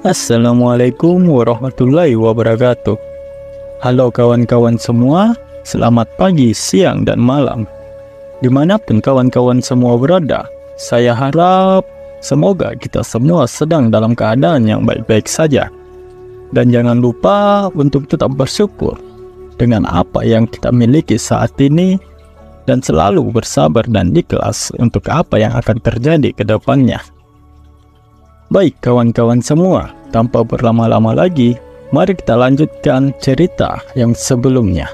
Assalamualaikum warahmatullahi wabarakatuh. Halo kawan-kawan semua, selamat pagi, siang, dan malam. Dimanapun kawan-kawan semua berada, saya harap semoga kita semua sedang dalam keadaan yang baik-baik saja. Dan jangan lupa untuk tetap bersyukur dengan apa yang kita miliki saat ini, dan selalu bersabar dan ikhlas untuk apa yang akan terjadi ke depannya. Baik kawan-kawan semua, tanpa berlama-lama lagi, mari kita lanjutkan cerita yang sebelumnya.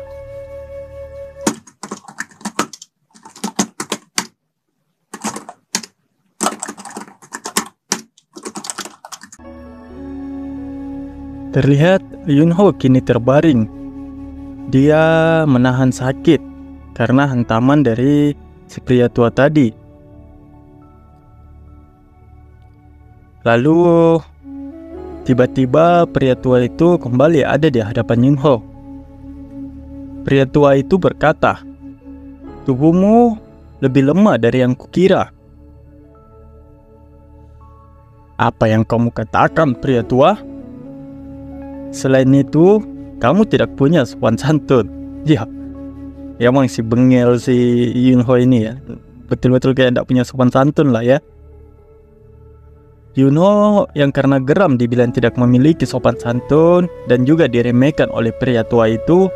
Terlihat Yunho kini terbaring. Dia menahan sakit karena hantaman dari si pria tua tadi. Lalu tiba-tiba pria tua itu kembali ada di hadapan Yunho. Pria tua itu berkata, "Tubuhmu lebih lemah dari yang kukira." "Apa yang kamu katakan, pria tua? Selain itu, kamu tidak punya sopan santun." Ya emang si bengel si Yunho ini ya. Betul-betul kayak tidak punya sopan santun lah ya. Yunho yang karena geram dibilang tidak memiliki sopan santun dan juga diremehkan oleh pria tua itu,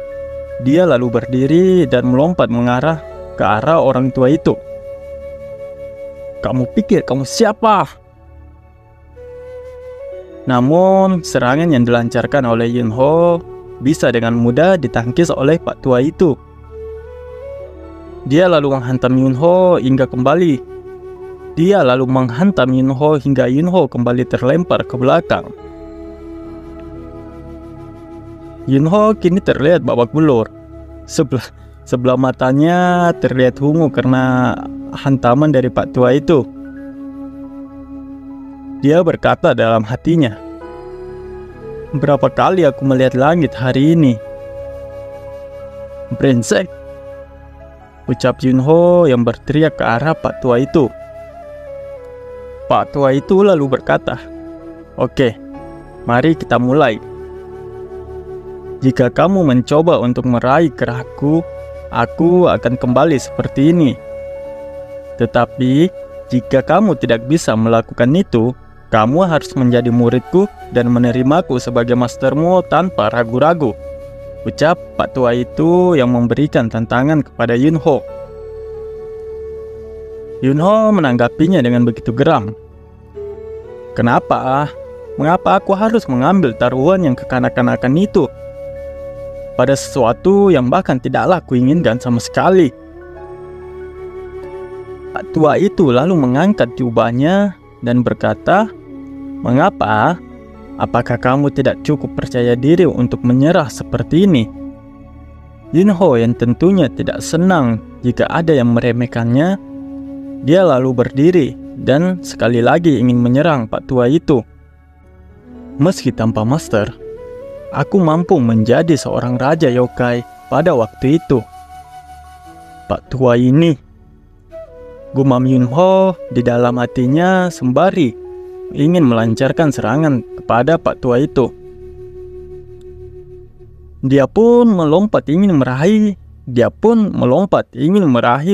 dia lalu berdiri dan melompat mengarah ke arah orang tua itu. "Kamu pikir kamu siapa?" Namun serangan yang dilancarkan oleh Yunho bisa dengan mudah ditangkis oleh pak tua itu. Dia lalu menghantam Yunho hingga kembali. Dia lalu menghantam Yunho hingga Yunho kembali terlempar ke belakang. Yunho kini terlihat babak belur. Sebelah matanya terlihat ungu karena hantaman dari pak tua itu. Dia berkata dalam hatinya, "Berapa kali aku melihat langit hari ini?" "Brengsek!" ucap Yunho yang berteriak ke arah pak tua itu. Pak tua itu lalu berkata, "Oke, mari kita mulai. Jika kamu mencoba untuk meraih kerahku, aku akan kembali seperti ini. Tetapi, jika kamu tidak bisa melakukan itu, kamu harus menjadi muridku dan menerimaku sebagai mastermu tanpa ragu-ragu," ucap pak tua itu yang memberikan tantangan kepada Yunho. Yunho menanggapinya dengan begitu geram. "Kenapa? Mengapa aku harus mengambil taruhan yang kekanak-kanakan itu pada sesuatu yang bahkan tidaklah kuinginkan sama sekali?" Pak tua itu lalu mengangkat jubahnya dan berkata, "Mengapa? Apakah kamu tidak cukup percaya diri untuk menyerah seperti ini?" Yunho yang tentunya tidak senang jika ada yang meremehkannya, dia lalu berdiri dan sekali lagi ingin menyerang pak tua itu. "Meski tanpa master, aku mampu menjadi seorang raja yokai pada waktu itu." "Pak tua ini," gumam Yunho di dalam hatinya sembari ingin melancarkan serangan kepada pak tua itu. Dia pun melompat ingin meraih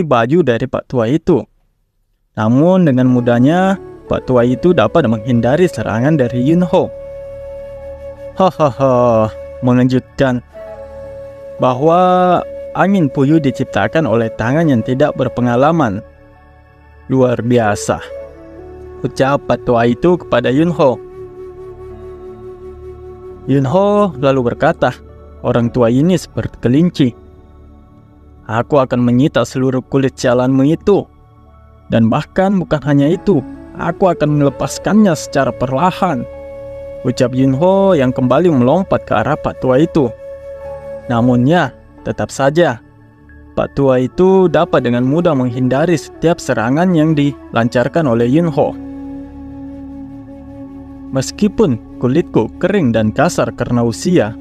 baju dari pak tua itu. Namun dengan mudahnya pak tua itu dapat menghindari serangan dari Yunho. Hahaha, mengejutkan bahwa angin puyuh diciptakan oleh tangan yang tidak berpengalaman. Luar biasa, ucap pak tua itu kepada Yunho. Yunho lalu berkata, "Orang tua ini seperti kelinci. Aku akan menyita seluruh kulit sialanmu itu. Dan bahkan bukan hanya itu, aku akan melepaskannya secara perlahan," ucap Yunho yang kembali melompat ke arah pak tua itu. Namun ya, tetap saja pak tua itu dapat dengan mudah menghindari setiap serangan yang dilancarkan oleh Yunho. "Meskipun kulitku kering dan kasar karena usia,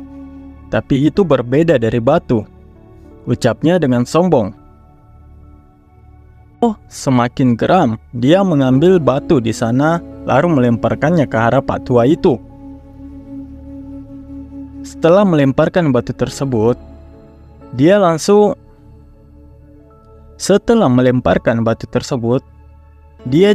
tapi itu berbeda dari batu," ucapnya dengan sombong. Semakin geram, dia mengambil batu di sana lalu melemparkannya ke arah pak tua itu. Setelah melemparkan batu tersebut, dia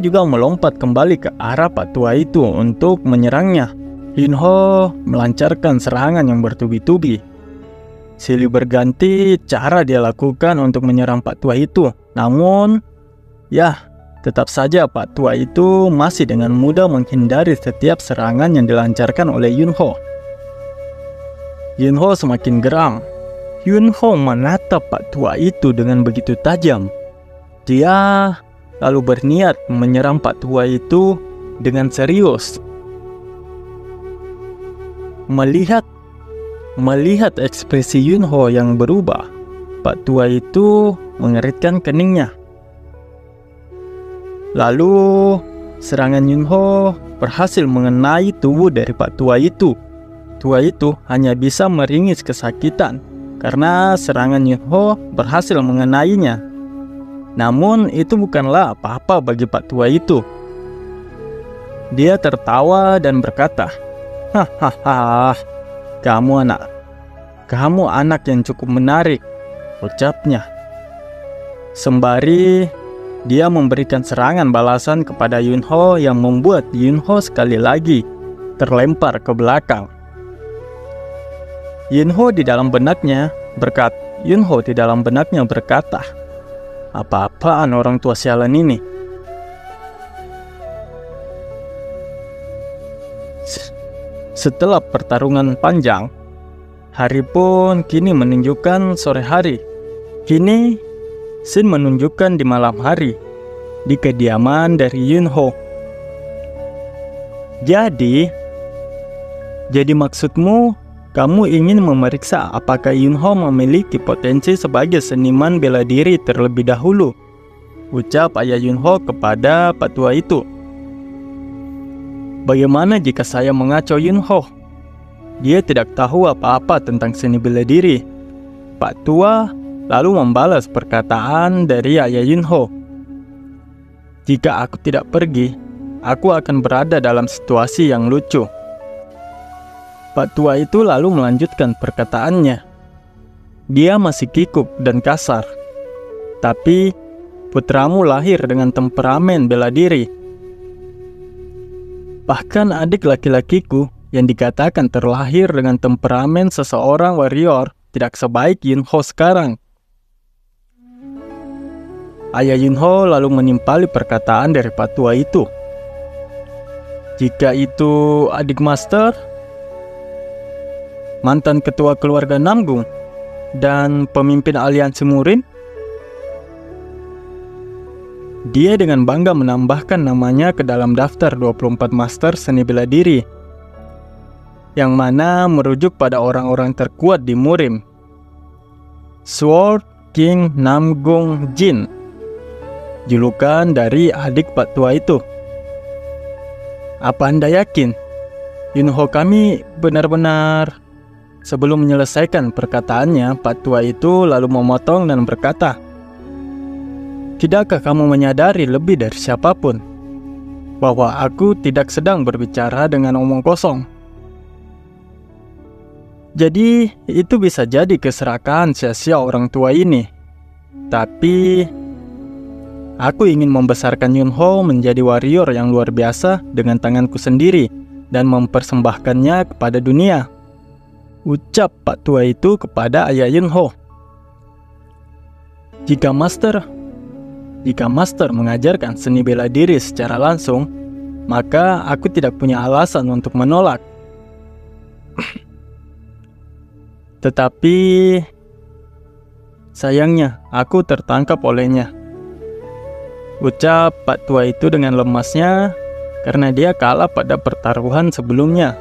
juga melompat kembali ke arah Pak Tua itu untuk menyerangnya. Yunho melancarkan serangan yang bertubi-tubi. Silih berganti cara dia lakukan untuk menyerang Pak Tua itu. Namun, tetap saja Pak Tua itu masih dengan mudah menghindari setiap serangan yang dilancarkan oleh Yunho. Yunho semakin geram. Yunho menatap Pak Tua itu dengan begitu tajam. Dia lalu berniat menyerang Pak Tua itu dengan serius. Melihat ekspresi Yunho yang berubah, Pak Tua itu mengeritkan keningnya. Lalu serangan Yunho berhasil mengenai tubuh dari Pak Tua itu. Tua itu hanya bisa meringis kesakitan karena serangan Yunho berhasil mengenainya. Namun itu bukanlah apa-apa bagi Pak Tua itu. Dia tertawa dan berkata, "Hahaha, kamu anak yang cukup menarik," ucapnya. Sembari dia memberikan serangan balasan kepada Yunho yang membuat Yunho sekali lagi terlempar ke belakang. Yunho di dalam benaknya berkata, "Apa-apaan orang tua sialan ini?" Setelah pertarungan panjang, hari pun kini menunjukkan sore hari. Kini, scene menunjukkan di malam hari, di kediaman dari Yunho. Jadi maksudmu, kamu ingin memeriksa apakah Yunho memiliki potensi sebagai seniman bela diri terlebih dahulu, ucap ayah Yunho kepada Pak Tua itu. Bagaimana jika saya mengacau Yunho? Dia tidak tahu apa-apa tentang seni bela diri. Pak Tua lalu membalas perkataan dari ayah Yunho. Jika aku tidak pergi, aku akan berada dalam situasi yang lucu. Pak Tua itu lalu melanjutkan perkataannya. Dia masih kikuk dan kasar, tapi putramu lahir dengan temperamen bela diri. Bahkan adik laki-lakiku yang dikatakan terlahir dengan temperamen seseorang warrior tidak sebaik Yunho sekarang. Ayah Yunho lalu menimpali perkataan dari Pak Tua itu. Jika itu adik master, mantan ketua keluarga Namgung, dan pemimpin aliansi Murin, dia dengan bangga menambahkan namanya ke dalam daftar 24 master seni bela diri, yang mana merujuk pada orang-orang terkuat di Murim. Sword King Namgung Jin, julukan dari adik Pak Tua itu. Apa Anda yakin Yunho kami benar-benar? Sebelum menyelesaikan perkataannya, Pak Tua itu lalu memotong dan berkata, "Tidakkah kamu menyadari lebih dari siapapun bahwa aku tidak sedang berbicara dengan omong kosong? Jadi itu bisa jadi keserakahan sia-sia orang tua ini. Tapi aku ingin membesarkan Yunho menjadi warrior yang luar biasa dengan tanganku sendiri dan mempersembahkannya kepada dunia," ucap Pak Tua itu kepada ayah Yunho. Jika master mengajarkan seni bela diri secara langsung, maka aku tidak punya alasan untuk menolak. Tetapi sayangnya aku tertangkap olehnya, ucap Pak Tua itu dengan lemasnya karena dia kalah pada pertaruhan sebelumnya.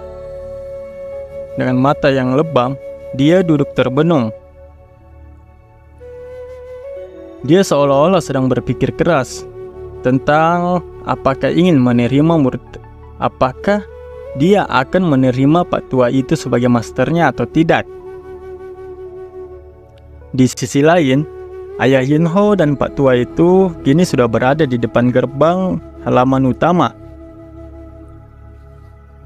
Dengan mata yang lebam, dia duduk terbenung. Dia seolah-olah sedang berpikir keras tentang apakah dia akan menerima Pak Tua itu sebagai masternya atau tidak. Di sisi lain, ayah Yunho dan Pak Tua itu kini sudah berada di depan gerbang halaman utama.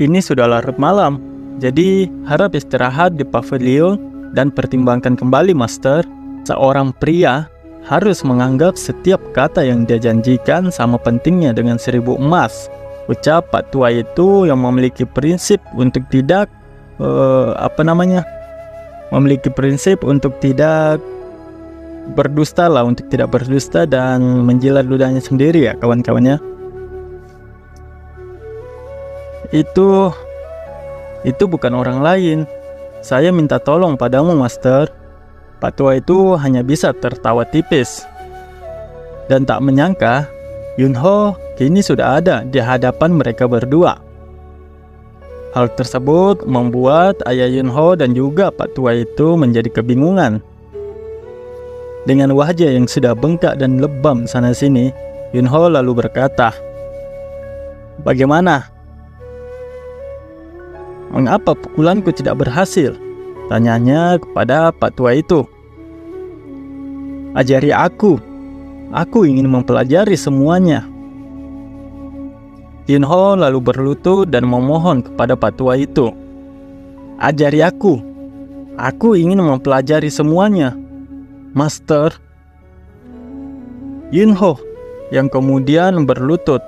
Ini sudah larut malam. Jadi harap istirahat di pavilion dan pertimbangkan kembali, Master. Seorang pria harus menganggap setiap kata yang dia janjikan sama pentingnya dengan 1000 emas. Ucap Pak Tua itu yang memiliki prinsip untuk tidak memiliki prinsip untuk tidak berdusta lah, untuk tidak berdusta dan menjilat ludahnya sendiri ya kawan-kawannya. Itu bukan orang lain. Saya minta tolong padamu, Master. Pak Tua itu hanya bisa tertawa tipis. Dan tak menyangka, Yunho kini sudah ada di hadapan mereka berdua. Hal tersebut membuat ayah Yunho dan juga Pak Tua itu menjadi kebingungan. Dengan wajah yang sudah bengkak dan lebam sana-sini, Yunho lalu berkata, "Bagaimana? Mengapa pukulanku tidak berhasil?" Tanyanya kepada Pak Tua itu. "Ajari aku ingin mempelajari semuanya." Yunho lalu berlutut dan memohon kepada Pak Tua itu. "Ajari aku ingin mempelajari semuanya, Master." Yunho yang kemudian berlutut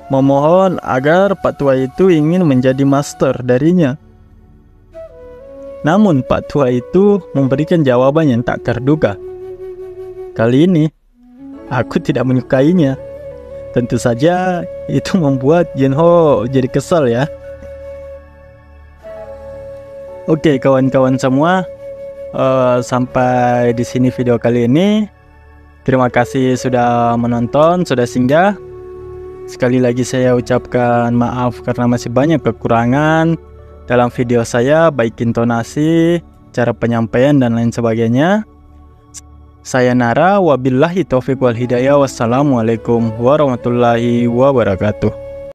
memohon agar Pak Tua itu ingin menjadi master darinya. Namun Pak Tua itu memberikan jawaban yang tak terduga. "Kali ini aku tidak menyukainya." Tentu saja itu membuat Yunho jadi kesal ya. Oke kawan-kawan semua, sampai di sini video kali ini. Terima kasih sudah menonton, sudah singgah. Sekali lagi saya ucapkan maaf karena masih banyak kekurangan dalam video saya, baik intonasi, cara penyampaian dan lain sebagainya. Saya Nara, wabillahi taufiq wal hidayah, wassalamualaikum warahmatullahi wabarakatuh.